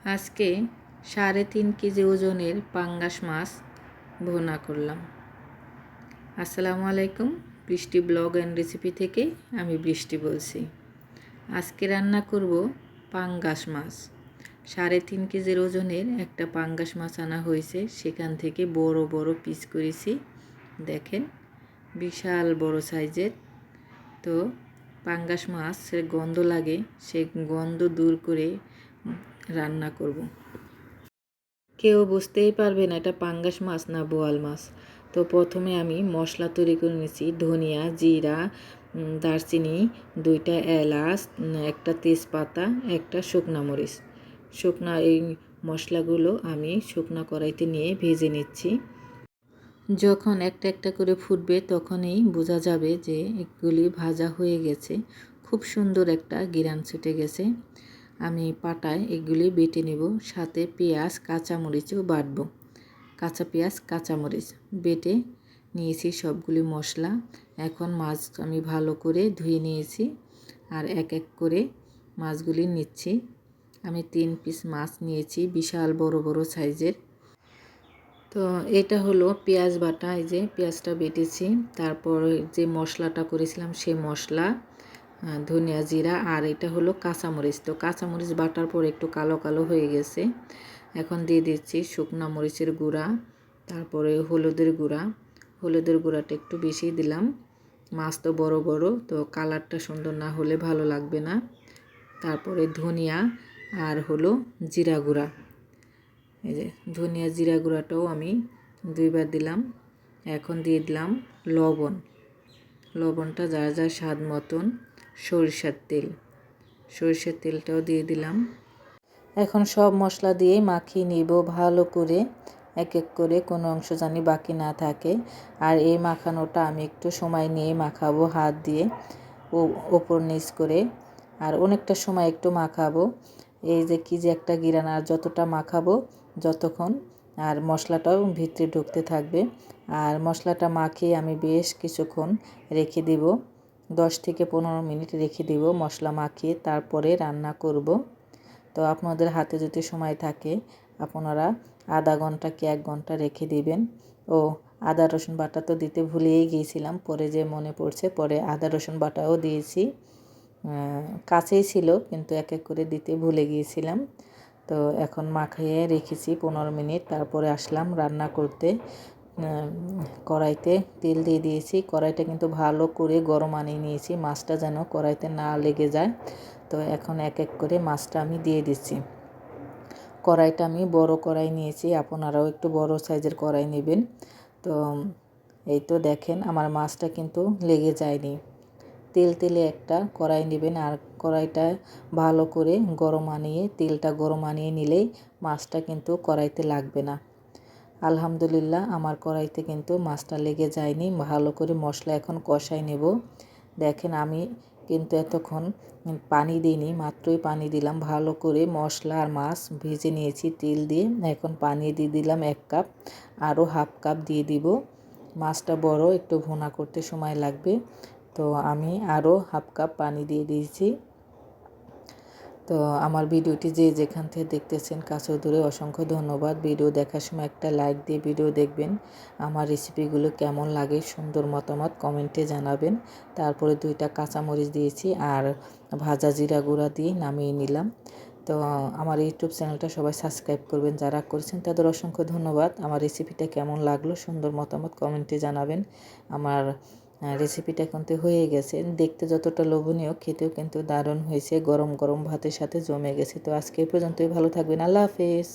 আজকে 3.5 কেজি ওজনের পাঙ্গাস মাছ ভুনা করলাম। আসসালামু আলাইকুম, বৃষ্টি ব্লগ অ্যান্ড রেসিপি থেকে আমি বৃষ্টি বলছি। আজকে রান্না করব পাঙ্গাস মাছ। 3.5 কেজির ওজনের একটা পাঙ্গাস মাছ আনা হয়েছে, সেখান থেকে বড় বড় পিস করেছি। দেখেন, বিশাল বড় সাইজের। তো পাঙ্গাস মাছের গন্ধ লাগে, সেই গন্ধ দূর করে রান্না করব। কেউ বুঝতেই পারবে না এটা পাঙ্গাস মাছ না বোয়াল মাছ। তো প্রথমে আমি মশলা তৈরি করে নিয়েছি। ধনিয়া, জিরা, দারচিনি, 2টা এলাচ, একটা তেজপাতা, একটা শুকনা মরিচ। এই মশলাগুলো আমি শুকনা কড়াইতে নিয়ে ভেজে নিচ্ছি। যখন একটা একটা করে ফুটবে তখনই বোঝা যাবে যে এগুলি ভাজা হয়ে গেছে। খুব সুন্দর একটা ঘ্রাণ ছুটে গেছে। আমি পাটায় এগুলি বেটে নেব, সাথে পেঁয়াজ কাঁচামরিচও বাটবো। কাঁচা পেঁয়াজ কাঁচামরিচ বেটে নিয়েছি সবগুলি মশলা। এখন মাছ আমি ভালো করে ধুয়ে নিয়েছি আর এক এক করে মাছগুলি নিচ্ছি। আমি 3 পিস মাছ নিয়েছি, বিশাল বড় বড় সাইজের। তো এটা হলো পেঁয়াজ বাটা। এই যে পেঁয়াজটা বেটেছি, তারপর যে মশলাটা করেছিলাম সেই মশলা, ধনিয়া, জিরা, আর এটা হলো কাঁচামরিচ। তো কাঁচামরিচ বাটার পর একটু কালো কালো হয়ে গেছে। এখন দিয়ে দিচ্ছি শুকনা মরিচের গুঁড়া, তারপরে হলুদের গুঁড়াটা একটু বেশি দিলাম। মাছ তো বড় বড়, তো কালারটা সুন্দর না হলে ভালো লাগবে না। তারপরে ধনিয়া আর হলো জিরা গুঁড়া। এই যে ধনিয়া জিরা গুঁড়াটাও আমি 2বার দিলাম। এখন দিয়ে দিলাম লবণটা যার যার স্বাদ মতন। সরিষার তেলটাও দিয়ে দিলাম। এখন সব মশলা দিয়ে মাখিয়ে নিব ভালো করে, এক এক করে, কোনো অংশ জানি বাকি না থাকে। আর এই মাখানোটা আমি একটু সময় নিয়ে মাখাবো, হাত দিয়ে ওপর নিচ করে, আর অনেকটা সময় একটু মাখাবো। এই যে কি যে একটা ঘ্রাণ, আর যতটা মাখাবো যতক্ষণ, আর মশলাটাও ভিতরে ঢুকতে থাকবে। আর মশলাটা মাখিয়ে আমি বেশ কিছুক্ষণ রেখে দিব, 10 থেকে 15 মিনিট রেখে দিব মশলা মাখিয়ে, তারপরে রান্না করব। তো আপনাদের হাতে যদি সময় থাকে আপনারা আধা ঘন্টা কি 1 ঘন্টা রেখে দিবেন। ও আদা রসুন বাটা তো দিতে ভুলেই গিয়েছিলাম, পরে যে মনে পড়ছে, পরে আদা রসুন বাটাও দিয়েছি। কাছেই ছিল কিন্তু এক এক করে দিতে ভুলে গিয়েছিলাম। তো এখন মাখিয়ে রেখেছি 15 মিনিট, তারপরে আসলাম রান্না করতে। কড়াইতে তেল দিয়ে দিয়েছি। কড়াইটা কিন্তু ভালো করে গরম আনিয়ে নিয়েছি, মাছটা যেন কড়াইতে না লেগে যায়। তো এখন এক এক করে মাছটা আমি দিয়ে দিচ্ছি। কড়াইটা আমি বড় কড়াই নিয়েছি, আপনারাও একটু বড় সাইজের কড়াই নেবেন। তো এই তো দেখেন আমার মাছটা কিন্তু লেগে যায়নি। তেলে একটা কড়াই নেবেন, আর কড়াইটা ভালো করে তেলটা গরম আনিয়ে নিলেই মাছটা কিন্তু কড়াইতে লাগবে না। আলহামদুলিল্লাহ, আমার কড়াইতে কিন্তু মাছটা লেগে যায়নি। ভালো করে মশলা এখন কষাই নেব। দেখেন আমি কিন্তু এতক্ষণ পানি দিইনি, মাত্রই পানি দিলাম। ভালো করে মশলা আর মাছ ভেজে নিয়েছি তেল দিয়ে। এখন পানি দিয়ে দিলাম 1 কাপ, আরও হাফ কাপ দিয়ে দিব। মাছটা বড়, একটু ভুনা করতে সময় লাগবে, তো আমি আরও হাফ কাপ পানি দিয়ে দিয়েছি। তো আমার ভিডিওটি যে যেখান থেকে দেখতেছেন কাছে দূরে অসংখ্য ধন্যবাদ। ভিডিও দেখার সময় একটা লাইক দিয়ে ভিডিও দেখবেন। আমার রেসিপিগুলো কেমন লাগে সুন্দর মতামত কমেন্টে জানাবেন। তারপরে 2টা কাঁচামরিচ দিয়েছি আর ভাজা জিরা গুঁড়া দিয়ে নামিয়ে নিলাম। তো আমার ইউটিউব চ্যানেলটা সবাই সাবস্ক্রাইব করবেন, যারা করেছেন তাদের অসংখ্য ধন্যবাদ। আমার রেসিপিটা কেমন লাগলো সুন্দর মতামত কমেন্টে জানাবেন। আমার রেসিপিটা কিন্তু হয়ে গেছে, দেখতে যতটা লোভনীয় খেতেও কিন্তু দারুণ হয়েছে। গরম গরম ভাতের সাথে জমে গেছে। তো আজকে এই পর্যন্তই, ভালো থাকবেন, আল্লাহ হাফেজ।